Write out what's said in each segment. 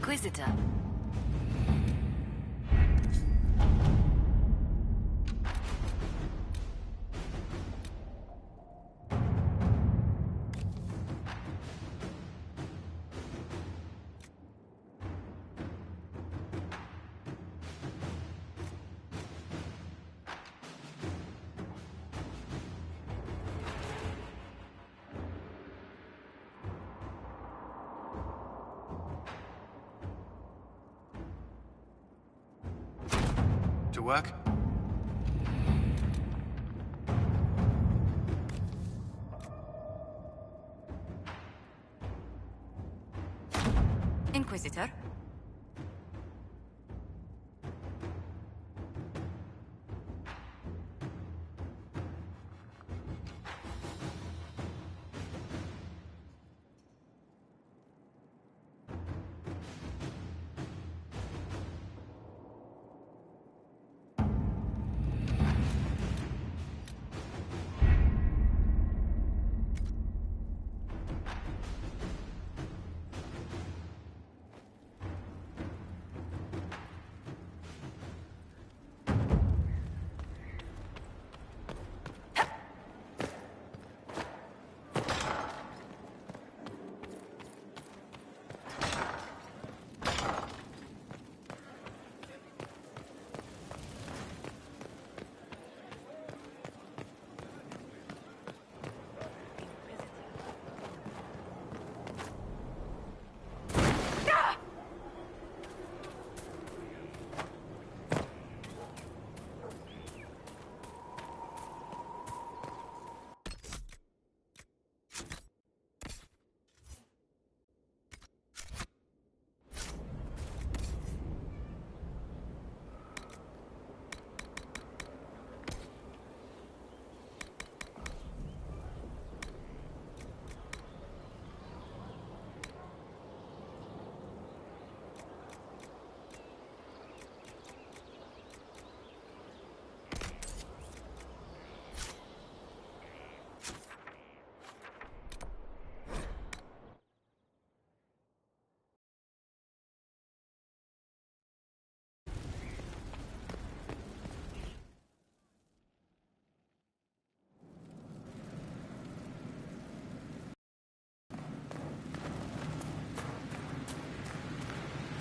Inquisitor. To work? Inquisitor.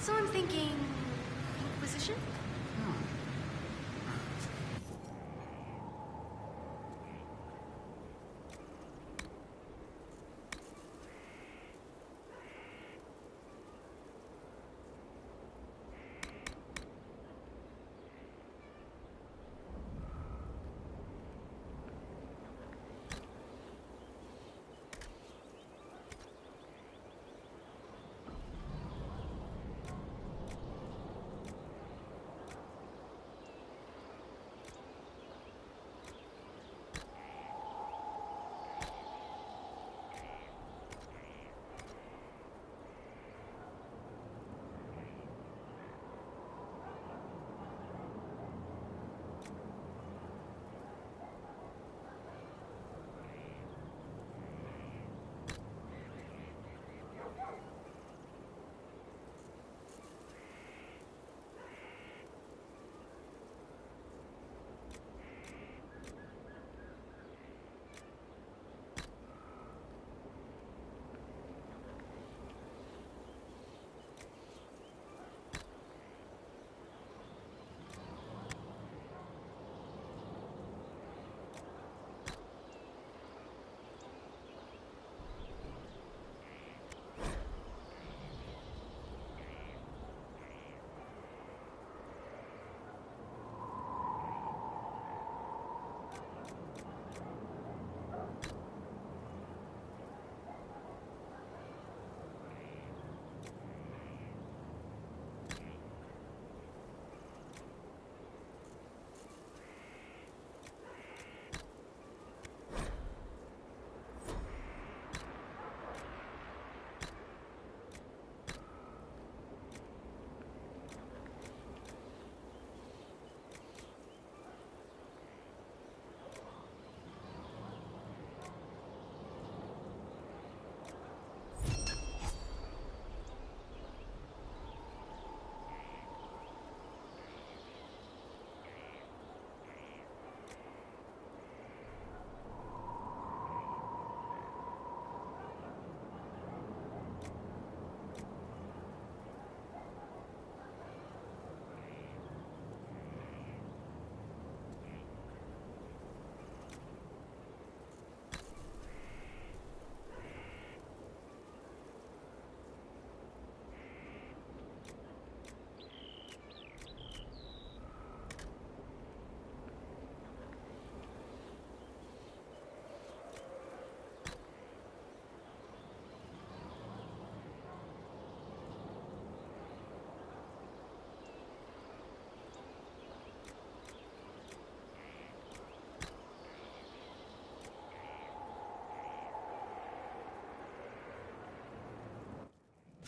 So I'm thinking... Inquisition?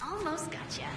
Almost gotcha.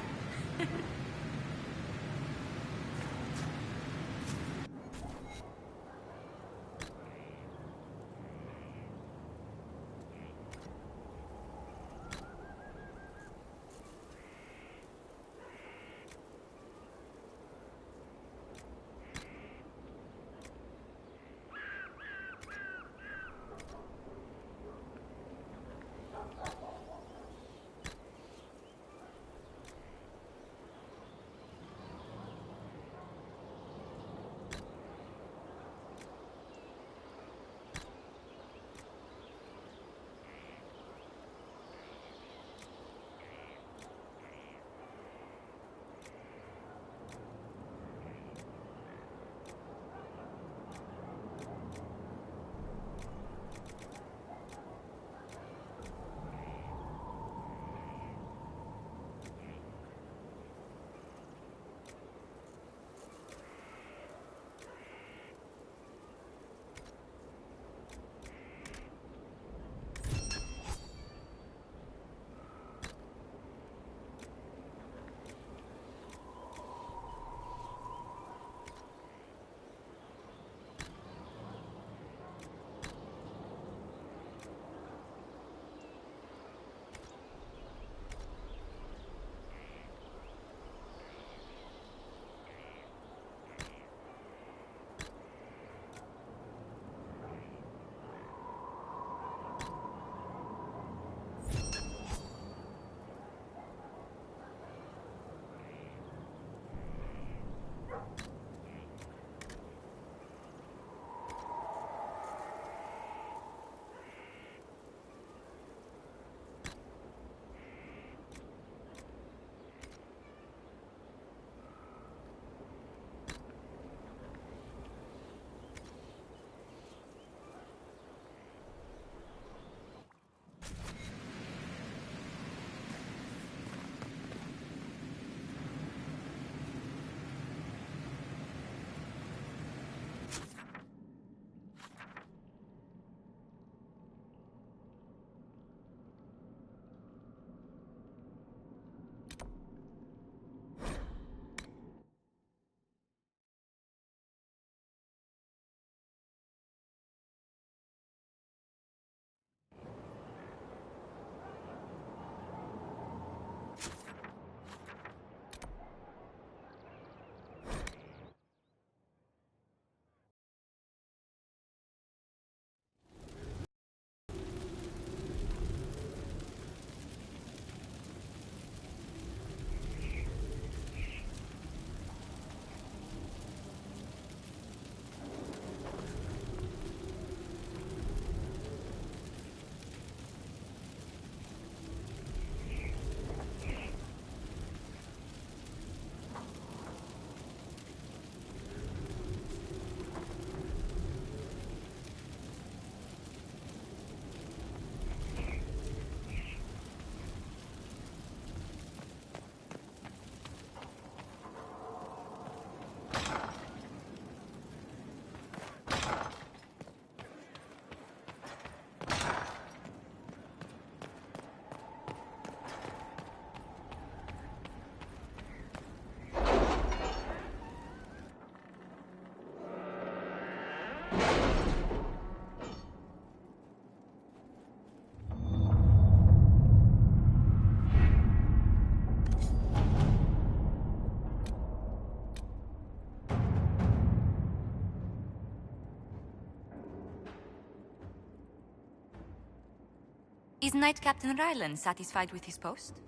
Is Knight Captain Ryland satisfied with his post?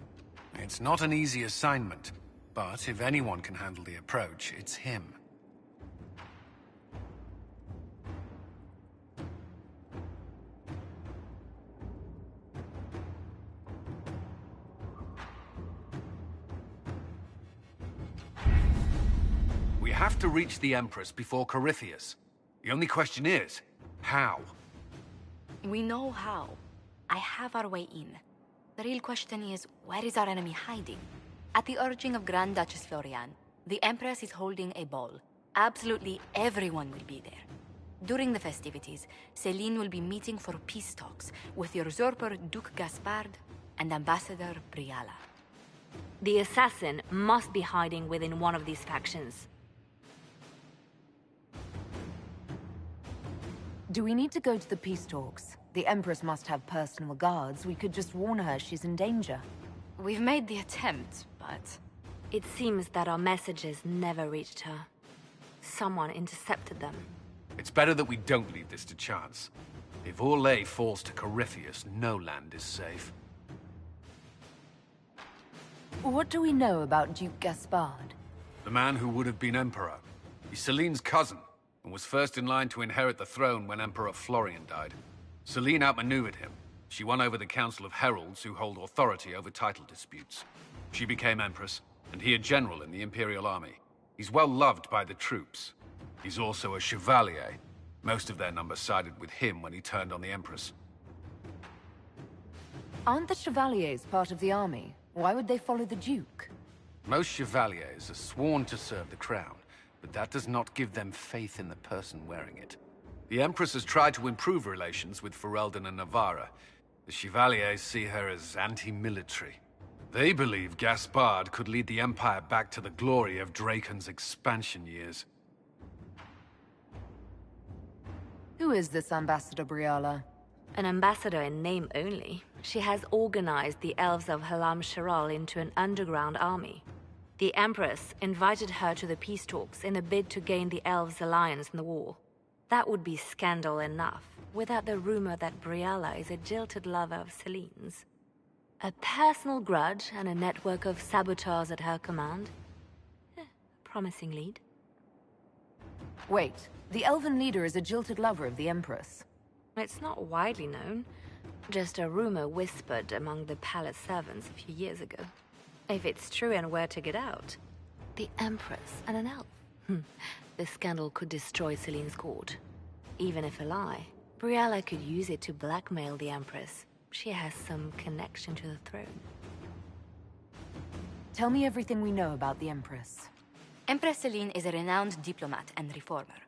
It's not an easy assignment, but if anyone can handle the approach, it's him. We have to reach the Empress before Corypheus. The only question is, how? We know how. I have our way in. The real question is, where is our enemy hiding? At the urging of Grand Duchess Florian, the Empress is holding a ball. Absolutely everyone will be there. During the festivities, Celine will be meeting for peace talks with the usurper Duke Gaspard and Ambassador Briala. The assassin must be hiding within one of these factions. Do we need to go to the peace talks? The Empress must have personal guards. We could just warn her she's in danger. We've made the attempt, but... It seems that our messages never reached her. Someone intercepted them. It's better that we don't leave this to chance. If Orlais falls to Corypheus, no land is safe. What do we know about Duke Gaspard? The man who would have been Emperor. He's Celine's cousin, and was first in line to inherit the throne when Emperor Florian died. Celine outmaneuvered him. She won over the Council of Heralds, who hold authority over title disputes. She became Empress, and he a general in the Imperial Army. He's well loved by the troops. He's also a Chevalier. Most of their number sided with him when he turned on the Empress. Aren't the Chevaliers part of the army? Why would they follow the Duke? Most Chevaliers are sworn to serve the crown, but that does not give them faith in the person wearing it. The Empress has tried to improve relations with Ferelden and Navarra. The Chevaliers see her as anti-military. They believe Gaspard could lead the Empire back to the glory of Draken's expansion years. Who is this Ambassador Briala? An ambassador in name only. She has organized the elves of Halam Sharal into an underground army. The Empress invited her to the peace talks in a bid to gain the elves' alliance in the war. That would be scandal enough, without the rumor that Briala is a jilted lover of Celine's. A personal grudge and a network of saboteurs at her command. Promising lead. Wait, the elven leader is a jilted lover of the Empress. It's not widely known. Just a rumor whispered among the palace servants a few years ago. If it's true and were to get out, the Empress and an elf. The scandal could destroy Celine's court. Even if a lie, Briala could use it to blackmail the Empress. She has some connection to the throne. Tell me everything we know about the Empress. Empress Celine is a renowned diplomat and reformer.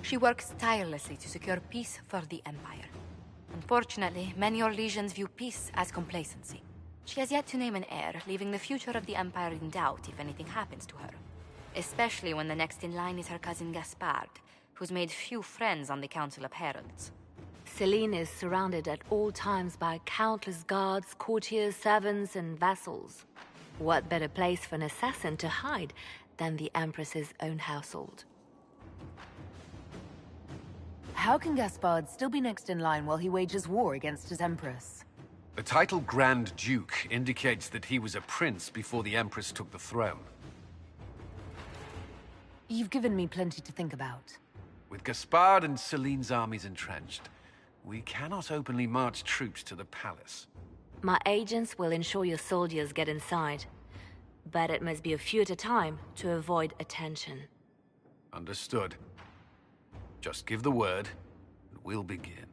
She works tirelessly to secure peace for the Empire. Unfortunately, many Orlesians view peace as complacency. She has yet to name an heir, leaving the future of the Empire in doubt if anything happens to her. Especially when the next in line is her cousin Gaspard, who's made few friends on the Council of Heralds. Celine is surrounded at all times by countless guards, courtiers, servants, and vassals. What better place for an assassin to hide than the Empress's own household? How can Gaspard still be next in line while he wages war against his Empress? The title Grand Duke indicates that he was a prince before the Empress took the throne. You've given me plenty to think about. With Gaspard and Celine's armies entrenched, we cannot openly march troops to the palace. My agents will ensure your soldiers get inside. But it must be a few at a time to avoid attention. Understood. Just give the word, and we'll begin.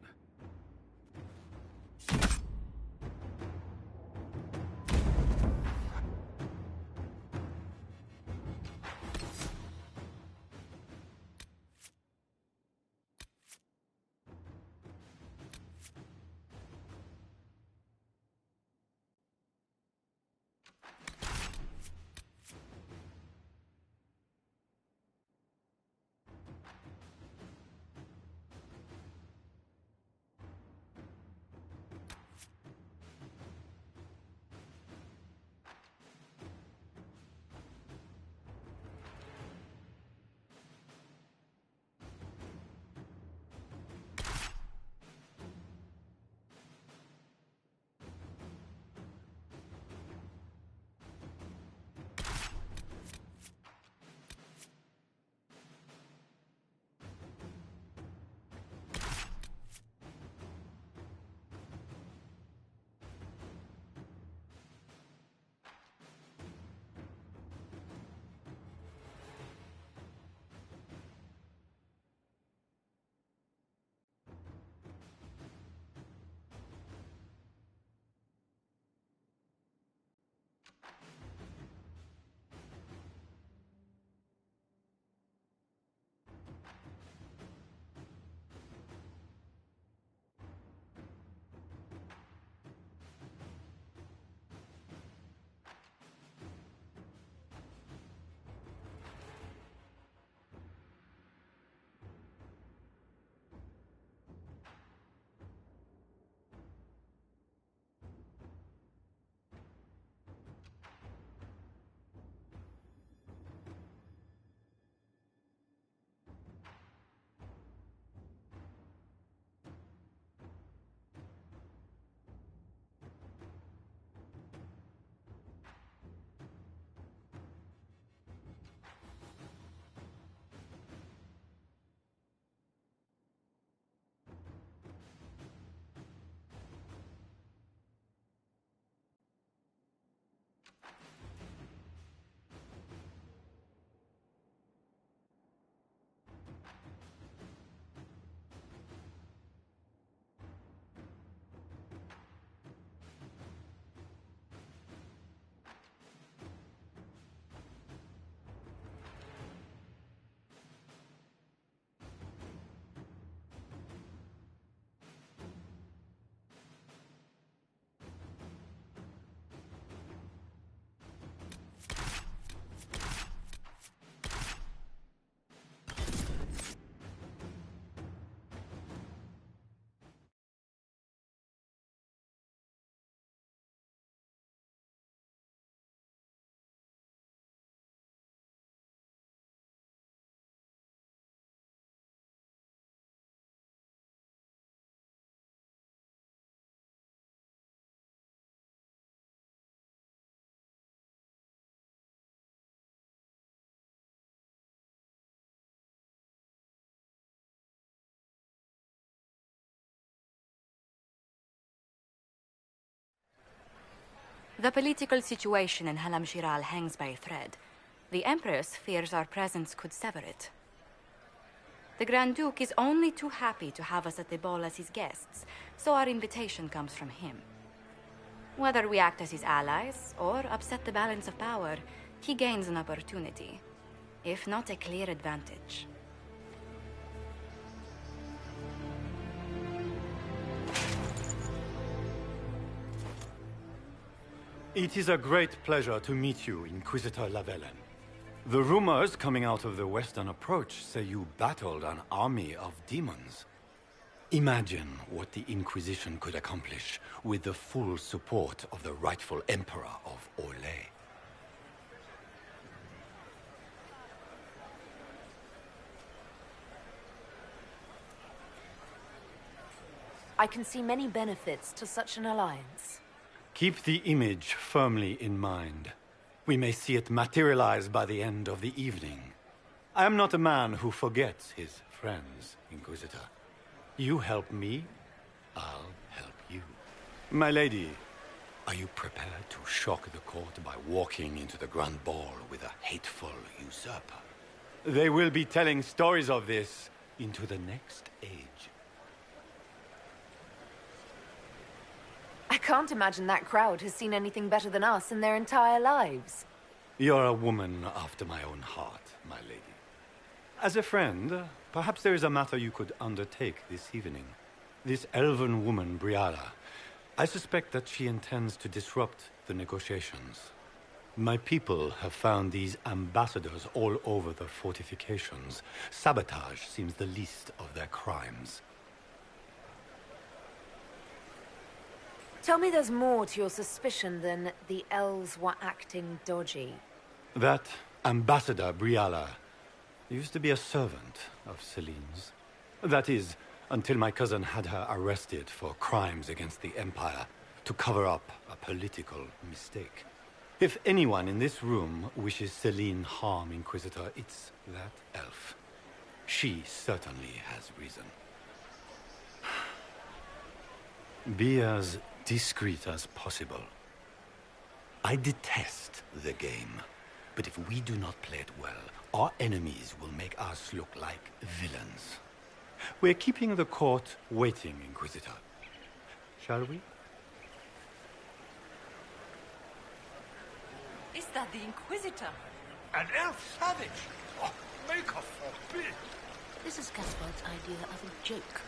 The political situation in Halam Shiral hangs by a thread. The Empress fears our presence could sever it. The Grand Duke is only too happy to have us at the ball as his guests, so our invitation comes from him. Whether we act as his allies or upset the balance of power, he gains an opportunity, if not a clear advantage. It is a great pleasure to meet you, Inquisitor Lavellen. The rumors coming out of the Western Approach say you battled an army of demons. Imagine what the Inquisition could accomplish with the full support of the rightful Emperor of Orlais. I can see many benefits to such an alliance. Keep the image firmly in mind. We may see it materialize by the end of the evening. I am not a man who forgets his friends, Inquisitor. You help me, I'll help you. My lady, are you prepared to shock the court by walking into the Grand Ball with a hateful usurper? They will be telling stories of this into the next age. I can't imagine that crowd has seen anything better than us in their entire lives. You're a woman after my own heart, my lady. As a friend, perhaps there is a matter you could undertake this evening. This elven woman, Briala, I suspect that she intends to disrupt the negotiations. My people have found these ambassadors all over the fortifications. Sabotage seems the least of their crimes. Tell me there's more to your suspicion than the elves were acting dodgy. That ambassador, Briala, used to be a servant of Celine's. That is, until my cousin had her arrested for crimes against the Empire to cover up a political mistake. If anyone in this room wishes Celine harm, Inquisitor, it's that elf. She certainly has reason. Be as discreet as possible. I detest the game, but if we do not play it well, our enemies will make us look like villains. We're keeping the court waiting, Inquisitor. Shall we? Is that the Inquisitor? An elf savage! Oh, make her forbid! This is Gaspard's idea of a joke.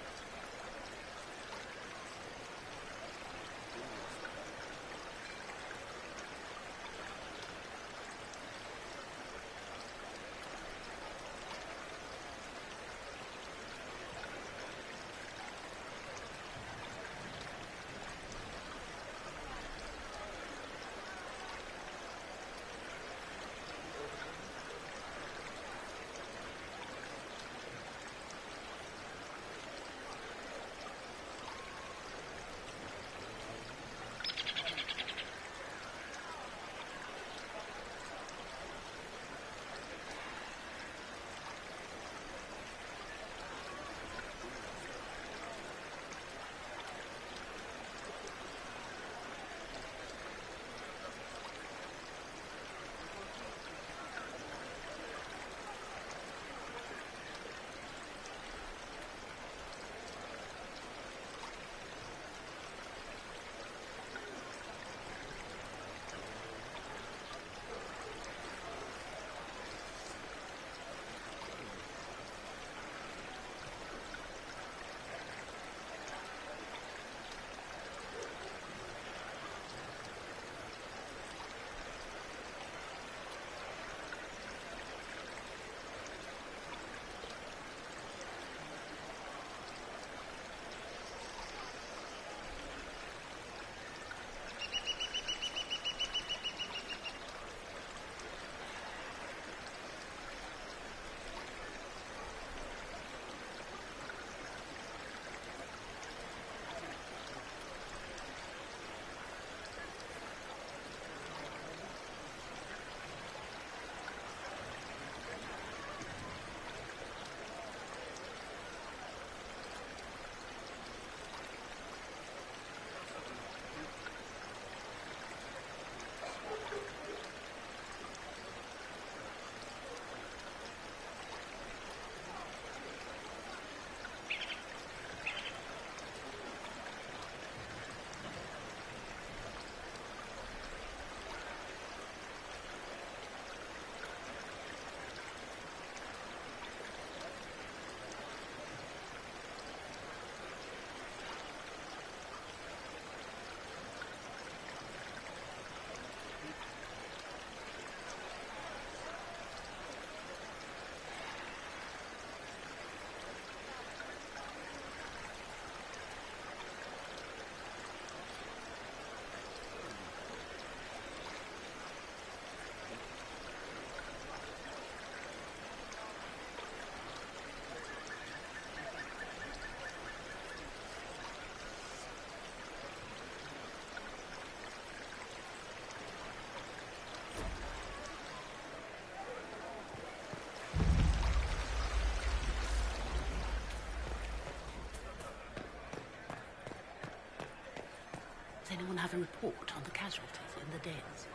anyone have a report on the casualties in the Dales?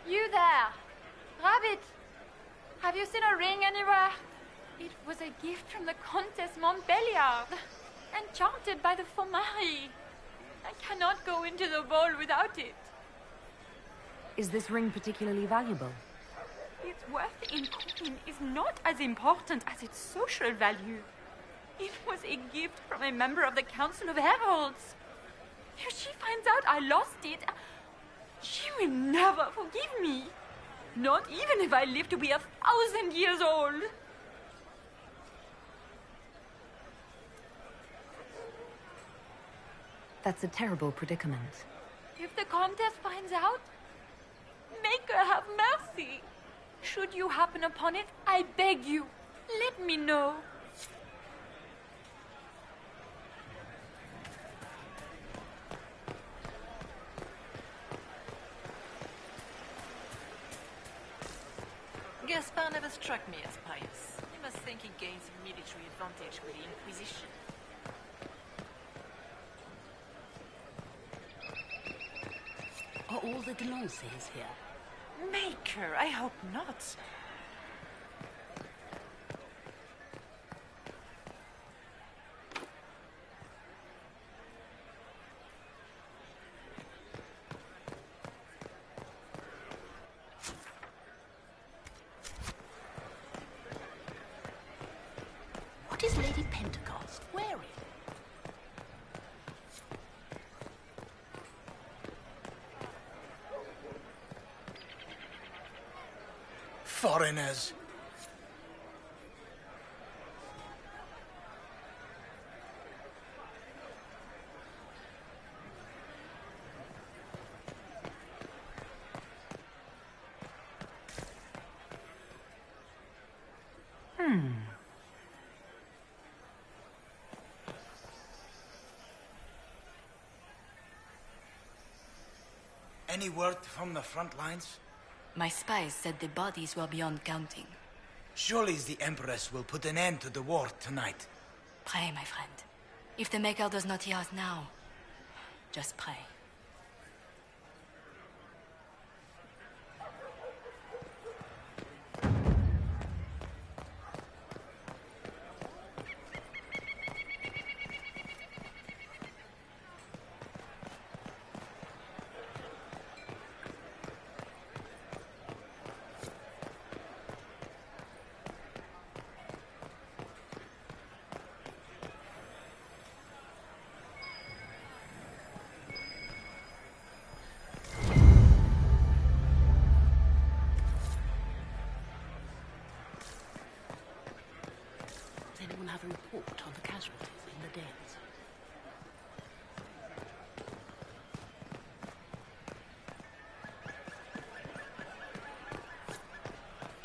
You there! Rabbit! Have you seen a ring anywhere? It was a gift from the Countess Montbelliard, enchanted by the Fomari. I cannot go into the ball without it. Is this ring particularly valuable? Its worth in coin is not as important as its social value. It was a gift from a member of the Council of Heralds. If she finds out I lost it, she will never forgive me. Not even if I live to be 1,000 years old. That's a terrible predicament. If the Countess finds out, make her have mercy. Should you happen upon it, I beg you, let me know. Gaspar never struck me as pious. He must think he gains military advantage with the Inquisition. Are all the Delances here? Maker, I hope not. What is Lady Pentecost wearing? Foreigners. Any word from the front lines? My spies said the bodies were beyond counting. Surely the Empress will put an end to the war tonight. Pray, my friend. If the Maker does not hear us now, just pray. Does anyone have a report on the casualties in the Dales?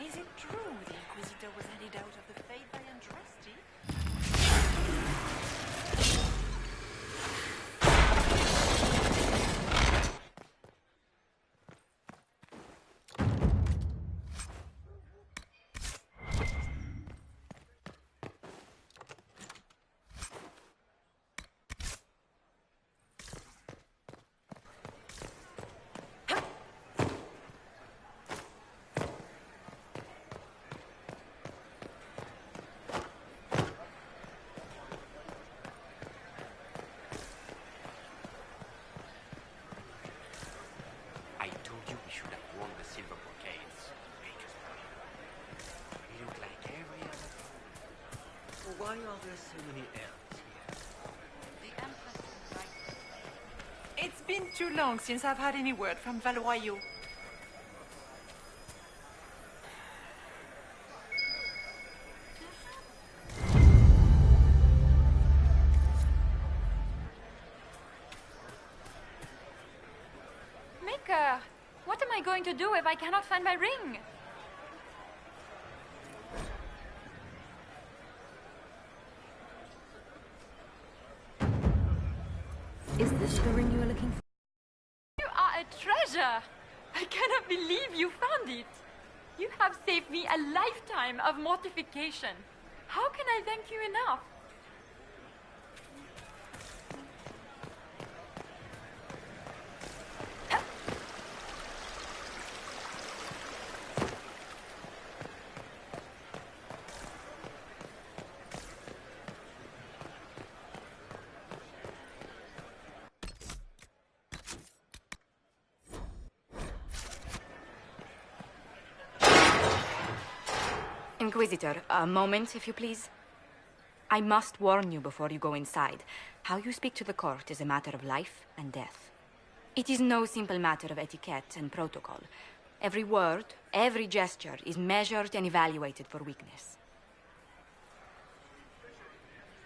Is it true the Inquisitor was headed out of the faith by Andraste? I told you we should have worn the silver brocades. We look like every other fool. Why are there so many elves here? The Empress is right. It's been too long since I've had any word from Valoyaux. Maker, what am I going to do if I cannot find my ring? Is this the ring you were looking for? You are a treasure! I cannot believe you found it! You have saved me a lifetime of mortification. How can I thank you enough? Inquisitor, a moment, if you please. I must warn you before you go inside. How you speak to the court is a matter of life and death. It is no simple matter of etiquette and protocol. Every word, every gesture is measured and evaluated for weakness.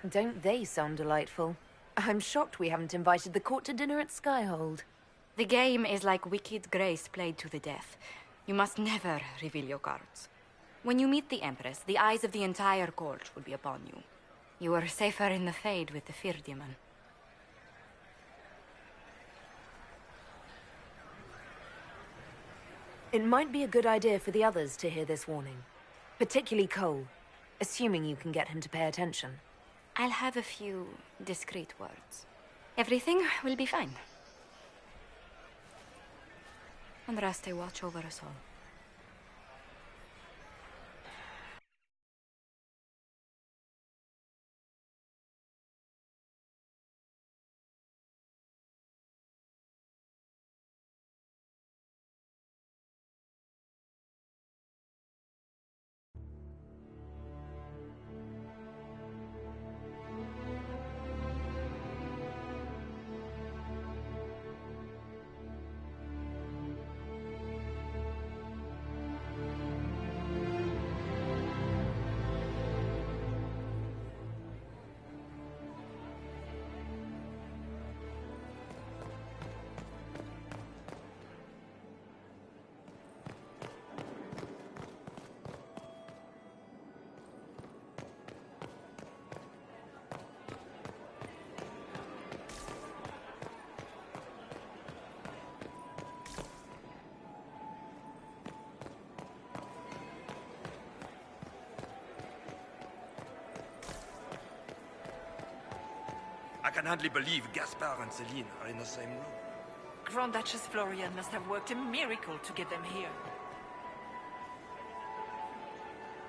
Don't they sound delightful? I'm shocked we haven't invited the court to dinner at Skyhold. The game is like Wicked Grace played to the death. You must never reveal your cards. When you meet the Empress, the eyes of the entire court will be upon you. You are safer in the Fade with the Fear Demon. It might be a good idea for the others to hear this warning. Particularly Cole, assuming you can get him to pay attention. I'll have a few discreet words. Everything will be fine. Andraste, watch over us all. I can hardly believe Gaspard and Celine are in the same room. Grand Duchess Florian must have worked a miracle to get them here.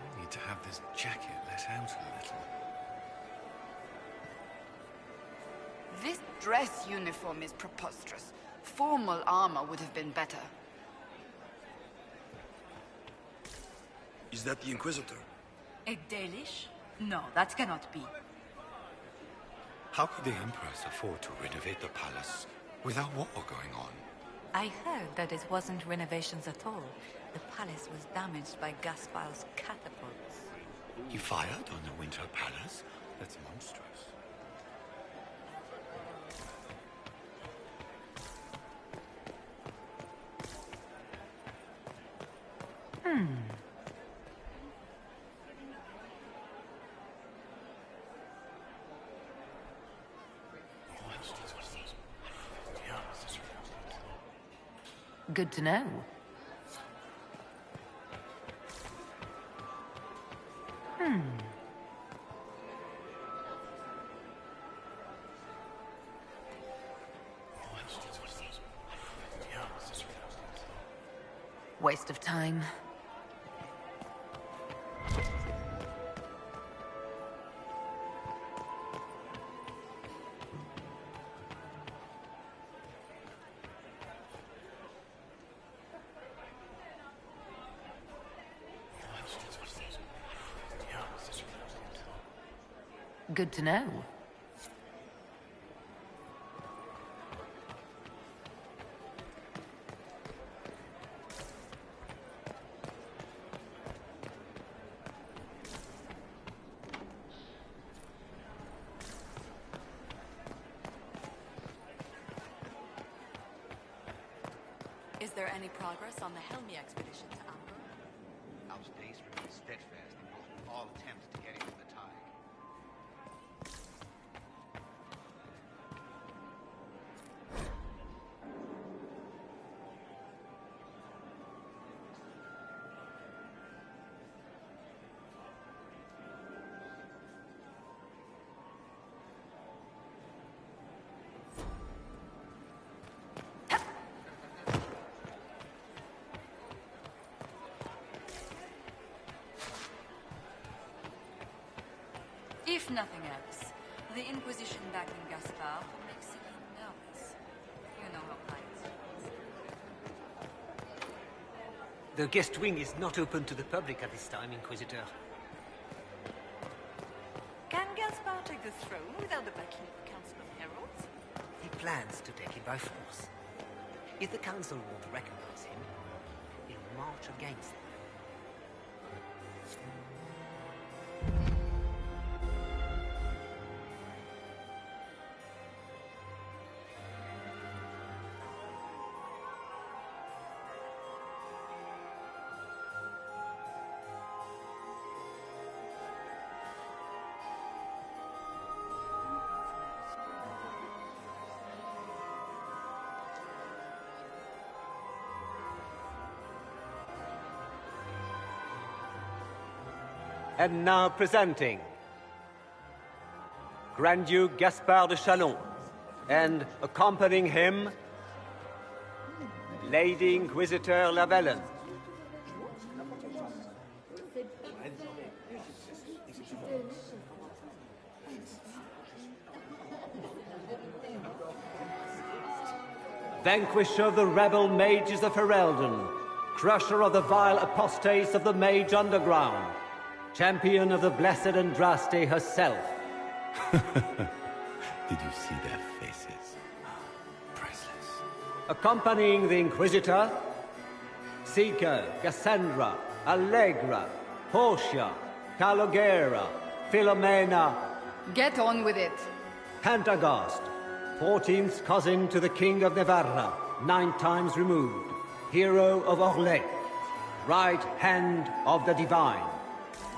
I need to have this jacket let out a little. This dress uniform is preposterous. Formal armor would have been better. Is that the Inquisitor? A Dalish? No, that cannot be. How could the Empress afford to renovate the palace without war going on? I heard that it wasn't renovations at all. The palace was damaged by Gaspard's catapults. He fired on the Winter Palace? That's monstrous. Good to know. Waste of time. Good to know. Is there any progress on the Helmi expedition to Amber? Our stays remain steadfast in opposing all attempts to get into the tide. If nothing else, the Inquisition back in Gaspard will make Celine nervous. You know how pious she is. The guest wing is not open to the public at this time, Inquisitor. Can Gaspar take the throne without the backing of the Council of Heralds? He plans to take it by force. If the Council won't recognize him, he'll march against them. And now presenting Grand Duke Gaspard de Chalon, and accompanying him, Lady Inquisitor Lavellen. Vanquisher of the rebel mages of Ferelden, crusher of the vile apostates of the Mage Underground, champion of the blessed Andraste herself. Did you see their faces? Priceless. Accompanying the Inquisitor, Seeker, Cassandra, Allegra, Portia, Calogera, Philomena. Get on with it. Pantagast, 14th cousin to the King of Navarra, 9 times removed, hero of Orlais, right hand of the Divine.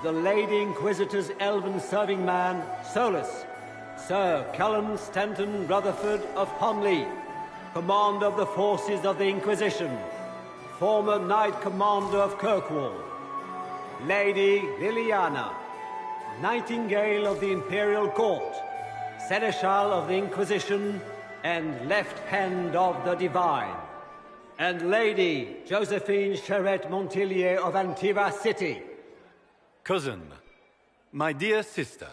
The Lady Inquisitor's elven serving man, Solus, Sir Callum Stanton Rutherford of Homley, commander of the forces of the Inquisition, former Knight Commander of Kirkwall, Lady Liliana, Nightingale of the Imperial Court, Seneschal of the Inquisition, and Left Hand of the Divine, and Lady Josephine Charette Montillier of Antiva City. Cousin, my dear sister.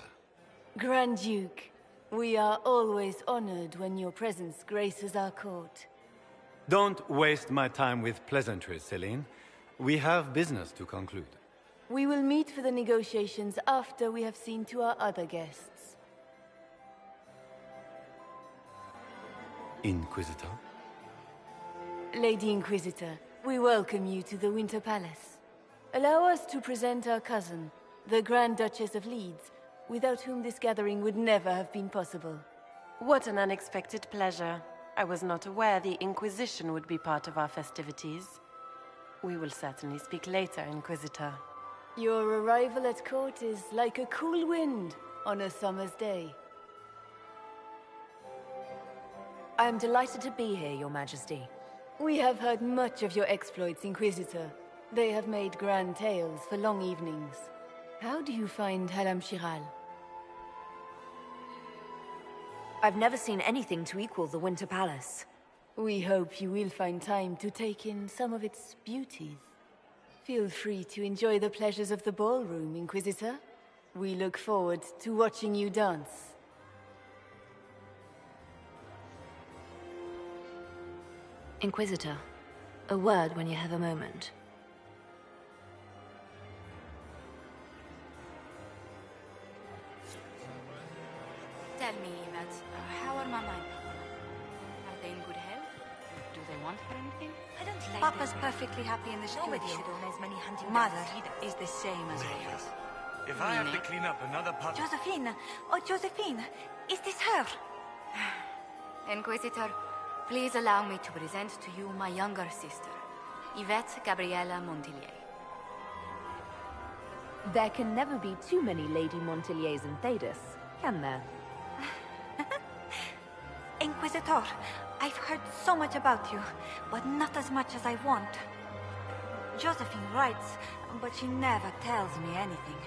Grand Duke, we are always honored when your presence graces our court. Don't waste my time with pleasantries, Celine. We have business to conclude. We will meet for the negotiations after we have seen to our other guests. Inquisitor? Lady Inquisitor, we welcome you to the Winter Palace. Allow us to present our cousin, the Grand Duchess of Leeds, without whom this gathering would never have been possible. What an unexpected pleasure. I was not aware the Inquisition would be part of our festivities. We will certainly speak later, Inquisitor. Your arrival at court is like a cool wind on a summer's day. I am delighted to be here, Your Majesty. We have heard much of your exploits, Inquisitor. They have made grand tales for long evenings. How do you find Halam Shiral? I've never seen anything to equal the Winter Palace. We hope you will find time to take in some of its beauties. Feel free to enjoy the pleasures of the ballroom, Inquisitor. We look forward to watching you dance. Inquisitor, a word when you have a moment. Tell me, Yvette, how are Mama and Papa? Are they in good health? Do they want for anything? I don't like Papa's this. perfectly happy in the Nobody studio. should own as many hunting Mother dogs as he does. is the same as always. If I have to clean up another part... Josephine! Oh, Josephine! Is this her? Inquisitor, please allow me to present to you my younger sister, Yvette Gabriella Montillier. There can never be too many Lady Montilliers in Thedas, can there? Inquisitor, I've heard so much about you, but not as much as I want. Josephine writes, but she never tells me anything.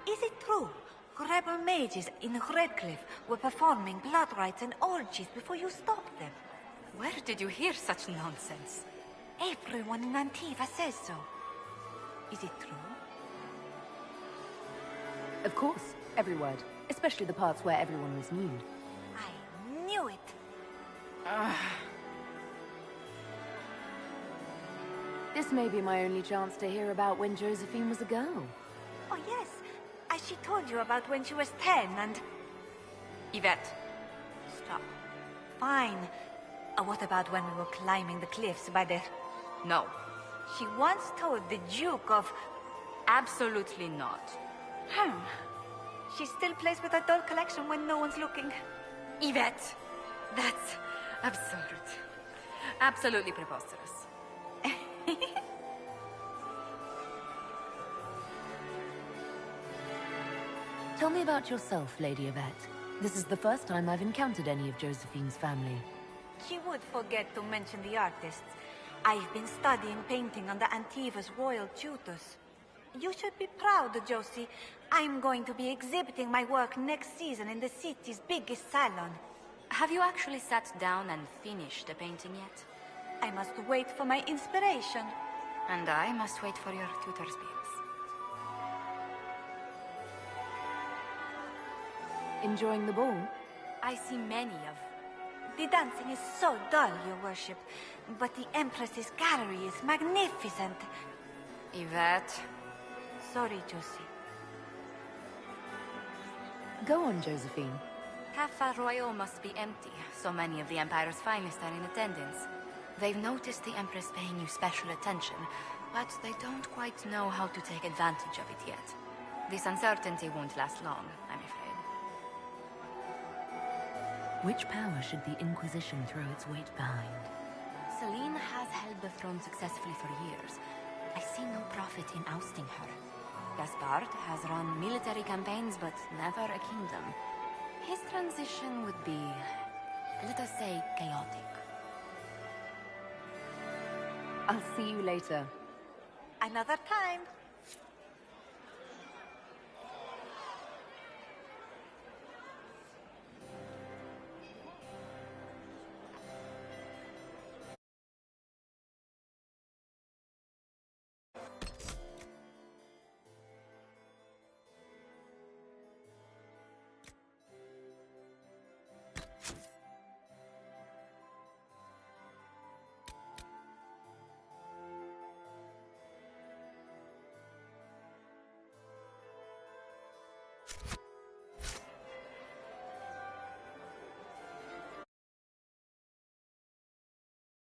Is it true? Rebel mages in Redcliffe were performing blood rites and orgies before you stopped them. Where did you hear such nonsense? Everyone in Antiva says so. Is it true? Of course, every word. Especially the parts where everyone was nude. I knew it. This may be my only chance to hear about when Josephine was a girl. Oh, yes. She told you about when she was 10 and... Yvette. Stop. Fine. What about when we were climbing the cliffs by the... No. She once told the Duke of... Absolutely not. She still plays with her doll collection when no one's looking. Yvette! That's absurd. Absolutely preposterous. Tell me about yourself, Lady Yvette. This is the first time I've encountered any of Josephine's family. She would forget to mention the artists. I've been studying painting under Antiva's royal tutors. You should be proud, Josie. I'm going to be exhibiting my work next season in the city's biggest salon. Have you actually sat down and finished the painting yet? I must wait for my inspiration. And I must wait for your tutor's bills. Enjoying the ball? I see many of... The dancing is so dull, Your Worship. But the Empress's gallery is magnificent. Yvette. Sorry, Josie. Go on, Josephine. Cafe Royal must be empty. So many of the Empire's finest are in attendance. They've noticed the Empress paying you special attention, but they don't quite know how to take advantage of it yet. This uncertainty won't last long, I'm afraid. Which power should the Inquisition throw its weight behind? Celine has held the throne successfully for years. I see no profit in ousting her. Gaspard has run military campaigns, but never a kingdom. His transition would be, let us say, chaotic. I'll see you later. Another time.